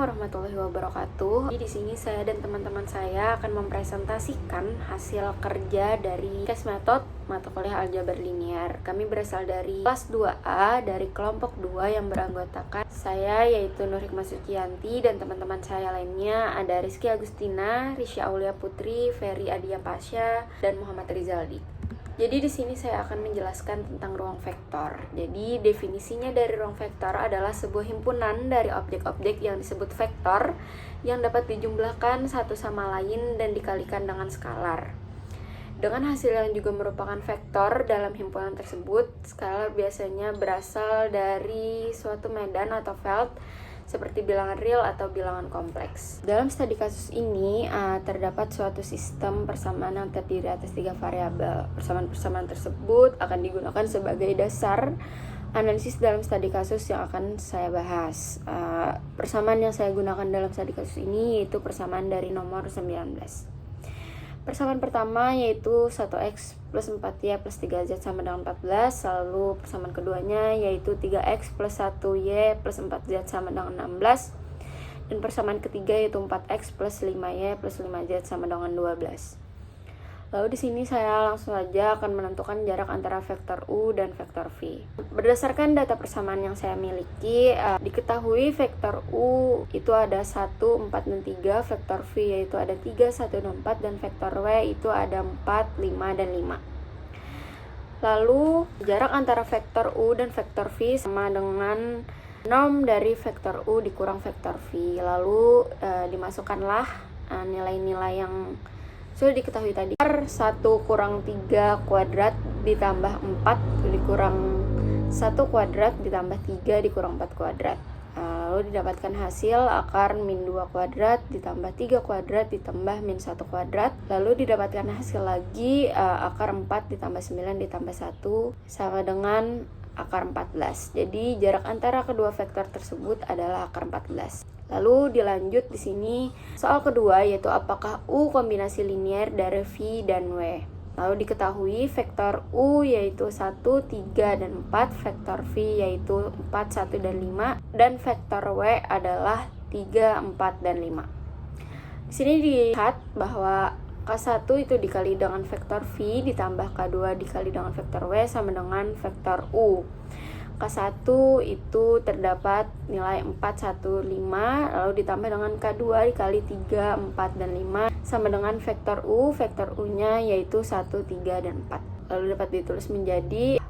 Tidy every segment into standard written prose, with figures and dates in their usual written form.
warahmatullahi wabarakatuh. Di sini saya dan teman-teman saya akan mempresentasikan hasil kerja dari case method mata kuliah aljabar linear. Kami berasal dari kelas 2A dari kelompok 2 yang beranggotakan saya yaitu Nur Hikmah Suciyanti dan teman-teman saya lainnya ada Rizky Agustina, Risya Aulia Putri, Ferry Adia Pasha, dan Muhammad Rizaldi. Jadi di sini saya akan menjelaskan tentang ruang vektor. Jadi definisinya dari ruang vektor adalah sebuah himpunan dari objek-objek yang disebut vektor yang dapat dijumlahkan satu sama lain dan dikalikan dengan skalar. Dengan hasil yang juga merupakan vektor dalam himpunan tersebut, skalar biasanya berasal dari suatu medan atau veld seperti bilangan real atau bilangan kompleks. Dalam studi kasus ini terdapat suatu sistem persamaan yang terdiri atas 3 variabel. Persamaan-persamaan tersebut akan digunakan sebagai dasar analisis dalam studi kasus yang akan saya bahas. Persamaan yang saya gunakan dalam studi kasus ini yaitu persamaan dari nomor 19. Persamaan pertama yaitu 1x plus 4y plus 3z sama dengan 14. Lalu persamaan keduanya yaitu 3x plus 1y plus 4z sama dengan 16. Dan persamaan ketiga yaitu 4x plus 5y plus 5z sama dengan 12. Lalu di sini saya langsung saja akan menentukan jarak antara vektor U dan vektor V. Berdasarkan data persamaan yang saya miliki, diketahui vektor U itu ada 1, 4, dan 3, vektor V yaitu ada 3, 1, dan 4, dan vektor W itu ada 4, 5, dan 5. Lalu jarak antara vektor U dan vektor V sama dengan norm dari vektor U dikurang vektor V. Lalu dimasukkanlah nilai-nilai yang sudah diketahui tadi. 1 kurang 3 kuadrat ditambah 4 dikurang 1 kuadrat ditambah 3 dikurang 4 kuadrat. Lalu didapatkan hasil akar min 2 kuadrat ditambah 3 kuadrat ditambah min 1 kuadrat. Lalu didapatkan hasil lagi akar 4 ditambah 9 ditambah 1 sama dengan akar 14. Jadi jarak antara kedua vektor tersebut adalah akar 14. Lalu dilanjut di sini soal kedua yaitu apakah U kombinasi linier dari V dan W. Lalu diketahui vektor U yaitu 1, 3, dan 4, vektor V yaitu 4, 1, dan 5, dan vektor W adalah 3, 4, dan 5. Di sini dilihat bahwa K1 itu dikali dengan vektor V ditambah K2 dikali dengan vektor W sama dengan vektor U. K1 itu terdapat nilai 4, 1, 5 lalu ditambah dengan K2 dikali 3, 4, dan 5 sama dengan vektor U. Vektor U-nya yaitu 1, 3, dan 4. Lalu dapat ditulis menjadi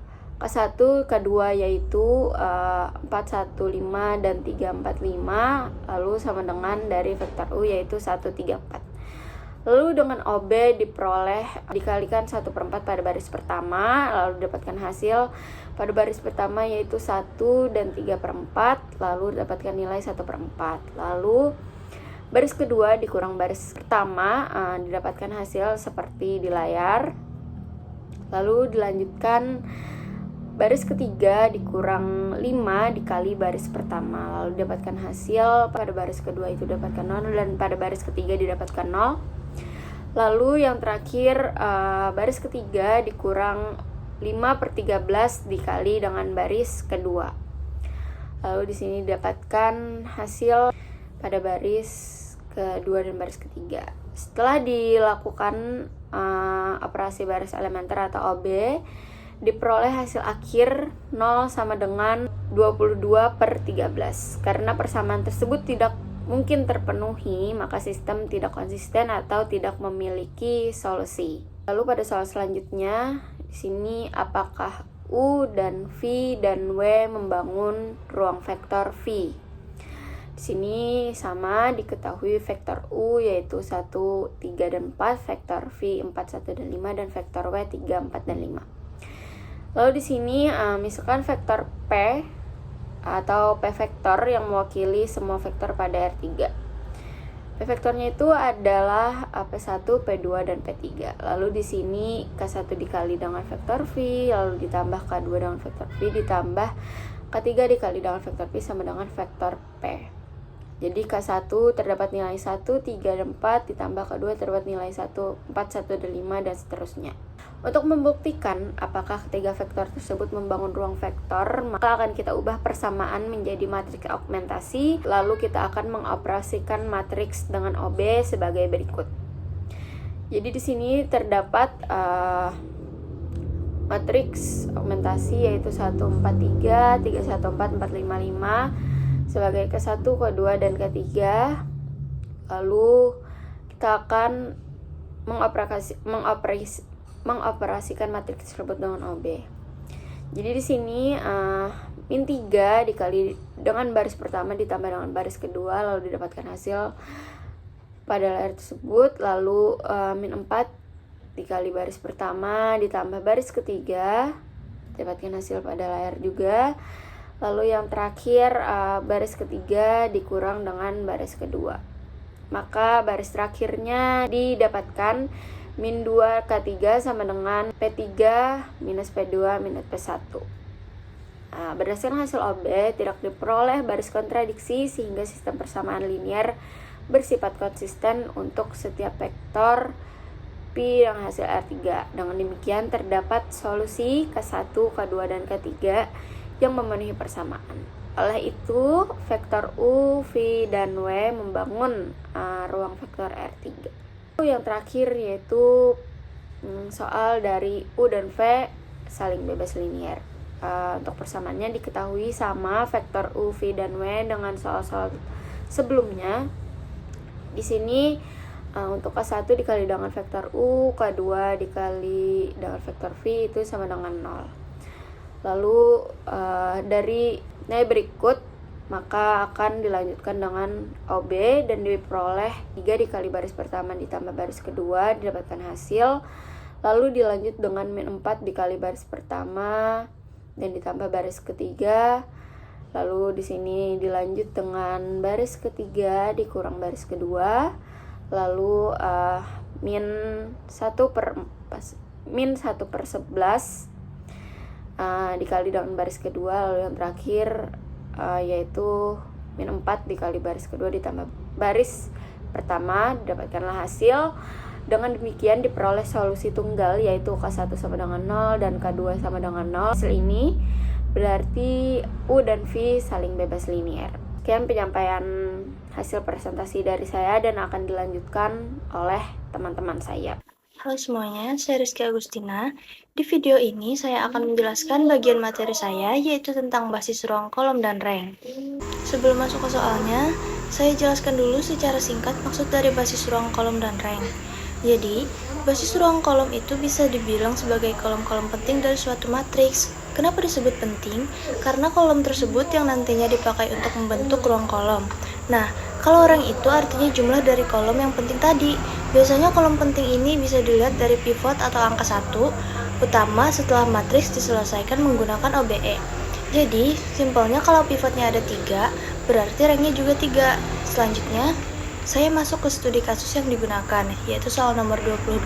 K1, K2 yaitu 4, 1, 5, dan 3, 4, 5 lalu sama dengan dari vektor U yaitu 1, 3, 4. Lalu dengan OB diperoleh dikalikan 1/4 pada baris pertama, lalu didapatkan hasil pada baris pertama yaitu 1 dan 3/4, lalu didapatkan nilai 1/4. Lalu baris kedua dikurang baris pertama, didapatkan hasil seperti di layar. Lalu dilanjutkan baris ketiga dikurang 5 dikali baris pertama, lalu didapatkan hasil pada baris kedua itu didapatkan 0 dan pada baris ketiga didapatkan 0. Lalu yang terakhir baris ketiga dikurang 5/13 dikali dengan baris kedua. Lalu di sini didapatkan hasil pada baris kedua dan baris ketiga. Setelah dilakukan operasi baris elementer atau OB, diperoleh hasil akhir 0 sama dengan 22/13. Karena persamaan tersebut tidak mungkin terpenuhi, maka sistem tidak konsisten atau tidak memiliki solusi. Lalu pada soal selanjutnya, di sini apakah U dan V dan W membangun ruang vektor V? Di sini sama diketahui vektor U yaitu 1, 3, dan 4, vektor V 4, 1, dan 5, dan vektor W 3, 4, dan 5. Lalu di sini misalkan vektor P atau P vektor yang mewakili semua vektor pada R3. P vektornya itu adalah P1, P2, dan P3. Lalu di sini K1 dikali dengan vektor V, lalu ditambah K2 dengan vektor V, ditambah K3 dikali dengan vektor V sama dengan vektor P. Jadi K1 terdapat nilai 1, 3, dan 4, ditambah K2 terdapat nilai 1, 4, 1, dan 5, dan seterusnya. Untuk membuktikan apakah ketiga vektor tersebut membangun ruang vektor, maka akan kita ubah persamaan menjadi matriks augmentasi, lalu kita akan mengoperasikan matriks dengan OB sebagai berikut. Jadi di sini terdapat matriks augmentasi yaitu 1, 4, 3, 3, 1, 4, 4, 5, 5 sebagai ke-1, ke-2, dan ke-3. Lalu kita akan mengoperasikan matriks tersebut dengan OB. Jadi di sini min 3 dikali dengan baris pertama ditambah dengan baris kedua, lalu didapatkan hasil pada layar tersebut. Lalu min 4 dikali baris pertama ditambah baris ketiga, didapatkan hasil pada layar juga. Lalu yang terakhir baris ketiga dikurang dengan baris kedua, maka baris terakhirnya didapatkan min 2 K3 sama dengan P3 minus P2 minus P1. Berdasarkan hasil OB tidak diperoleh baris kontradiksi sehingga sistem persamaan linier bersifat konsisten untuk setiap vektor P dengan hasil R3. Dengan demikian terdapat solusi K1, K2, dan K3 yang memenuhi persamaan. Oleh itu, vektor U, V, dan W membangun ruang vektor R3. Yang terakhir yaitu soal dari U dan V saling bebas linier. Untuk persamaannya diketahui sama vektor U, V, dan W dengan soal-soal sebelumnya. Di sini untuk K1 dikali dengan vektor U, K2 dikali dengan vektor V itu sama dengan 0. Lalu dari nilai berikut maka akan dilanjutkan dengan OB dan diperoleh 3 dikali baris pertama ditambah baris kedua, didapatkan hasil. Lalu dilanjut dengan min 4 dikali baris pertama dan ditambah baris ketiga. Lalu di sini dilanjut dengan baris ketiga dikurang baris kedua. Lalu min 1 per 11 dikali dengan baris kedua. Lalu yang terakhir yaitu min 4 dikali baris kedua ditambah baris pertama, didapatkanlah hasil. Dengan demikian diperoleh solusi tunggal yaitu K1 sama dengan 0 dan K2 sama dengan 0. Hasil ini berarti U dan V saling bebas linier. Sekian penyampaian hasil presentasi dari saya dan akan dilanjutkan oleh teman-teman saya. Halo semuanya, saya Rizky Agustina. Di video ini saya akan menjelaskan bagian materi saya, yaitu tentang basis ruang kolom dan rank. Sebelum masuk ke soalnya, saya jelaskan dulu secara singkat maksud dari basis ruang kolom dan rank. Jadi, basis ruang kolom itu bisa dibilang sebagai kolom-kolom penting dari suatu matriks. Kenapa disebut penting? Karena kolom tersebut yang nantinya dipakai untuk membentuk ruang kolom. Nah, kalau rank itu artinya jumlah dari kolom yang penting tadi. Biasanya kolom penting ini bisa dilihat dari pivot atau angka 1 utama setelah matriks diselesaikan menggunakan OBE. Jadi, simpelnya kalau pivotnya ada 3, berarti ranknya juga 3. Selanjutnya, saya masuk ke studi kasus yang digunakan, yaitu soal nomor 22.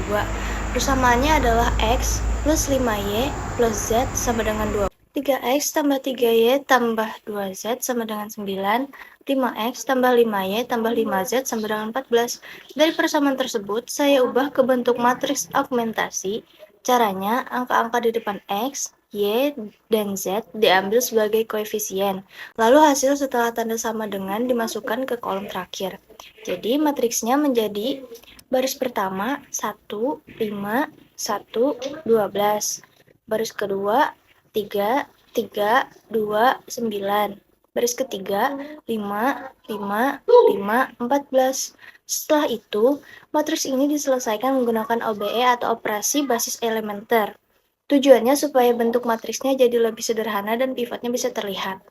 Persamaannya adalah X plus 5Y plus Z sama dengan 2. 3X tambah 3Y tambah 2Z sama dengan 9. 5X tambah 5Y tambah 5Z sama dengan 14. Dari persamaan tersebut, saya ubah ke bentuk matriks augmentasi. Caranya, angka-angka di depan X, Y, dan Z diambil sebagai koefisien. Lalu hasil setelah tanda sama dengan dimasukkan ke kolom terakhir. Jadi, matriksnya menjadi baris pertama 1, 5, 1, 12. Baris kedua 3, 3, 2, 9. Baris ketiga 5, 5, 5, 14. Setelah itu, matriks ini diselesaikan menggunakan OBE atau operasi basis elementer. Tujuannya supaya bentuk matriksnya jadi lebih sederhana dan pivotnya bisa terlihat.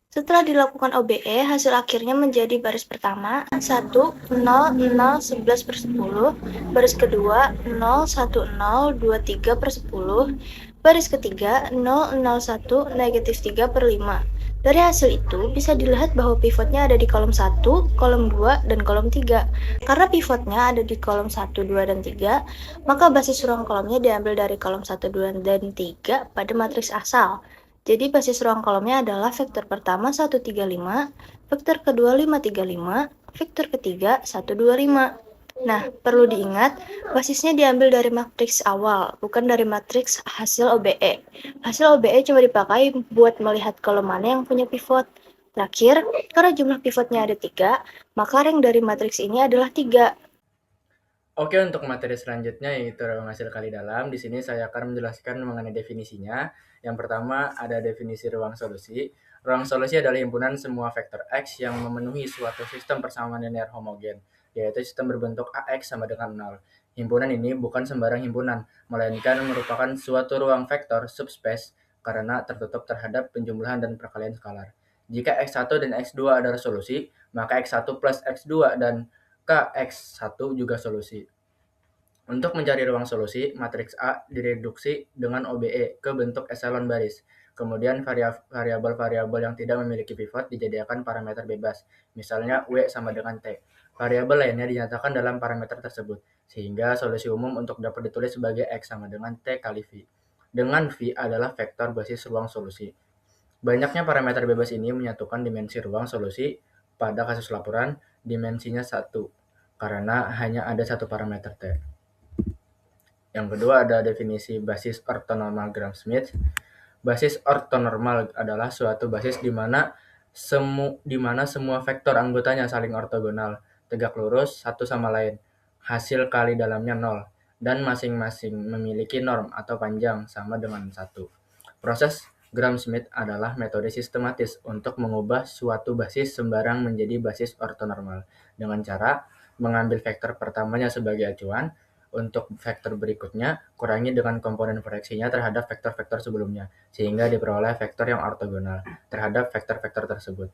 Setelah dilakukan OBE, hasil akhirnya menjadi baris pertama 1, 0, 0, 11 per 10, baris kedua 0, 1, 0, 2, 3 per 10, baris ketiga 0, 0, 1, negatif 3 per 5. Dari hasil itu, bisa dilihat bahwa pivotnya ada di kolom 1, kolom 2, dan kolom 3. Karena pivotnya ada di kolom 1, 2, dan 3, maka basis ruang kolomnya diambil dari kolom 1, 2, dan 3 pada matriks asal. Jadi basis ruang kolomnya adalah vektor pertama 135, vektor kedua 535, vektor ketiga 125. Nah, perlu diingat, basisnya diambil dari matriks awal, bukan dari matriks hasil OBE. Hasil OBE cuma dipakai buat melihat kolom mana yang punya pivot. Terakhir, karena jumlah pivotnya ada 3, maka rank dari matriks ini adalah 3. Oke, untuk materi selanjutnya yaitu ruang hasil kali dalam. Di sini saya akan menjelaskan mengenai definisinya. Yang pertama ada definisi ruang solusi. Ruang solusi adalah himpunan semua vektor X yang memenuhi suatu sistem persamaan linear homogen, yaitu sistem berbentuk AX sama dengan 0. Himpunan ini bukan sembarang himpunan, melainkan merupakan suatu ruang vektor subspace karena tertutup terhadap penjumlahan dan perkalian skalar. Jika X1 dan X2 adalah solusi, maka X1 plus X2 dan KX1 juga solusi. Untuk mencari ruang solusi, matriks A direduksi dengan OBE ke bentuk eselon baris. Kemudian variabel-variabel yang tidak memiliki pivot dijadikan parameter bebas, misalnya W sama dengan T. Variabel lainnya dinyatakan dalam parameter tersebut, sehingga solusi umum untuk dapat ditulis sebagai X sama dengan T kali V. Dengan V adalah vektor basis ruang solusi. Banyaknya parameter bebas ini menyatukan dimensi ruang solusi pada kasus laporan dimensinya 1, karena hanya ada satu parameter T. Yang kedua ada definisi basis ortonormal Gram-Schmidt. Basis ortonormal adalah suatu basis di mana semua vektor anggotanya saling ortogonal, tegak lurus satu sama lain, hasil kali dalamnya 0, dan masing-masing memiliki norm atau panjang sama dengan 1. Proses Gram-Schmidt adalah metode sistematis untuk mengubah suatu basis sembarang menjadi basis ortonormal dengan cara mengambil vektor pertamanya sebagai acuan. Untuk vektor berikutnya, kurangi dengan komponen proyeksinya terhadap vektor-vektor sebelumnya, sehingga diperoleh vektor yang ortogonal terhadap vektor-vektor tersebut.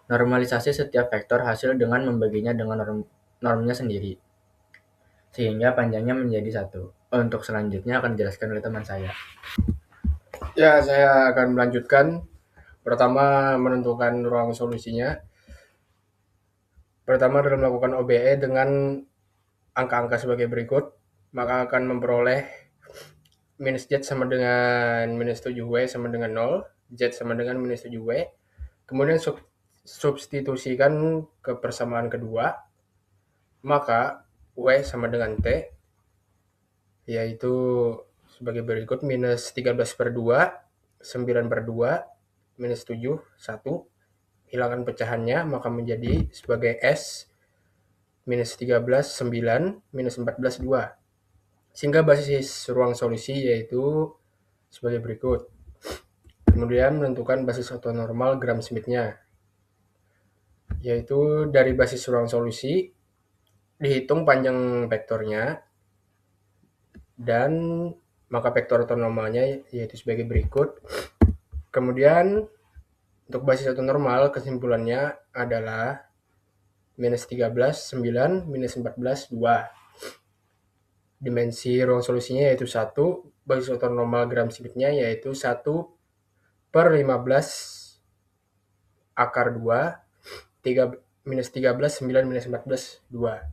Normalisasi setiap vektor hasil dengan membaginya dengan normnya sendiri, sehingga panjangnya menjadi 1. Untuk selanjutnya akan dijelaskan oleh teman saya. Ya, saya akan melanjutkan. Pertama, menentukan ruang solusinya. Pertama adalah melakukan OBE dengan angka-angka sebagai berikut. Maka akan memperoleh minus Z sama dengan minus 7W sama dengan 0. Z sama dengan minus 7W. Kemudian substitusikan ke persamaan kedua. Maka W sama dengan T. Yaitu sebagai berikut, minus 13/2, 9/2, minus 7, 1. Hilangkan pecahannya, maka menjadi sebagai S, minus 13, 9, minus 14, 2. Sehingga basis ruang solusi yaitu sebagai berikut. Kemudian menentukan basis ortonormal Gram-Schmidt-nya, yaitu dari basis ruang solusi, dihitung panjang vektornya, dan maka vektor ortonormalnya yaitu sebagai berikut. Kemudian untuk basis ortonormal kesimpulannya adalah minus 13, 9, minus 14, 2. Dimensi ruang solusinya yaitu 1, basis ortonormal Gram-Schmidt-nya yaitu 1/15 akar 2, minus 13, 9, minus 14, 2.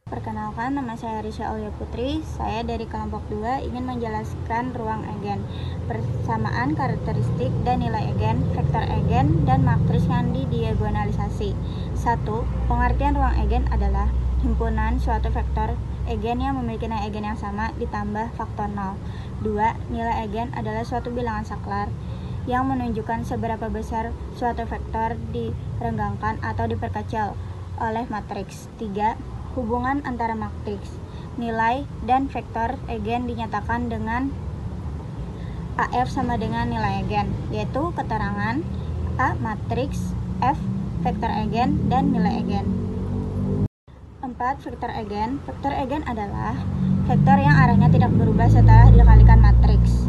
Perkenalkan, nama saya Risha Aulia Putri. Saya dari kelompok 2 ingin menjelaskan ruang eigen, persamaan karakteristik dan nilai eigen, vektor eigen, dan matriks yang didiagonalisasi. 1. Pengertian ruang eigen adalah himpunan suatu vektor eigen yang memiliki nilai eigen yang sama ditambah faktor 0. 2. Nilai eigen adalah suatu bilangan saklar yang menunjukkan seberapa besar suatu vektor direnggangkan atau diperkecil oleh matriks. 3. Hubungan antara matriks, nilai, dan vektor eigen dinyatakan dengan AF sama dengan nilai eigen, yaitu keterangan A matriks, F vektor eigen, dan nilai eigen. 4. Vektor eigen. Vektor eigen adalah vektor yang arahnya tidak berubah setelah dikalikan matriks.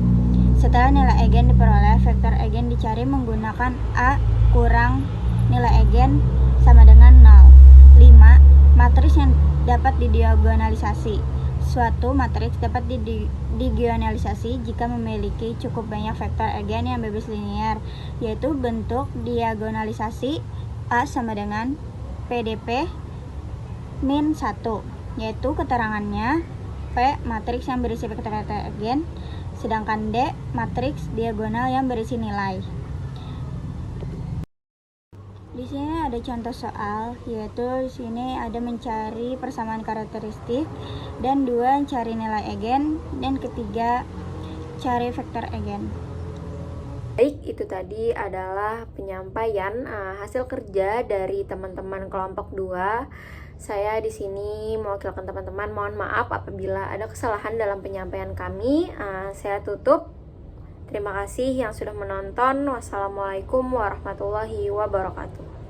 Setelah nilai eigen diperoleh, vektor eigen dicari menggunakan A kurang nilai eigen sama dengan 0. 5. Matriks yang dapat didiagonalisasi. Suatu matriks dapat didiagonalisasi jika memiliki cukup banyak vektor eigen yang bebas linear, yaitu bentuk diagonalisasi A sama dengan PDP min 1, yaitu keterangannya P matriks yang berisi vektor eigen, sedangkan D matriks diagonal yang berisi nilai. Di sini ada contoh soal, yaitu di sini ada mencari persamaan karakteristik, dan 2 cari nilai eigen, dan ketiga cari vektor eigen. Baik, itu tadi adalah penyampaian hasil kerja dari teman-teman kelompok 2. Saya di sini mewakilkan teman-teman, mohon maaf apabila ada kesalahan dalam penyampaian kami. Saya tutup. Terima kasih yang sudah menonton. Wassalamualaikum warahmatullahi wabarakatuh.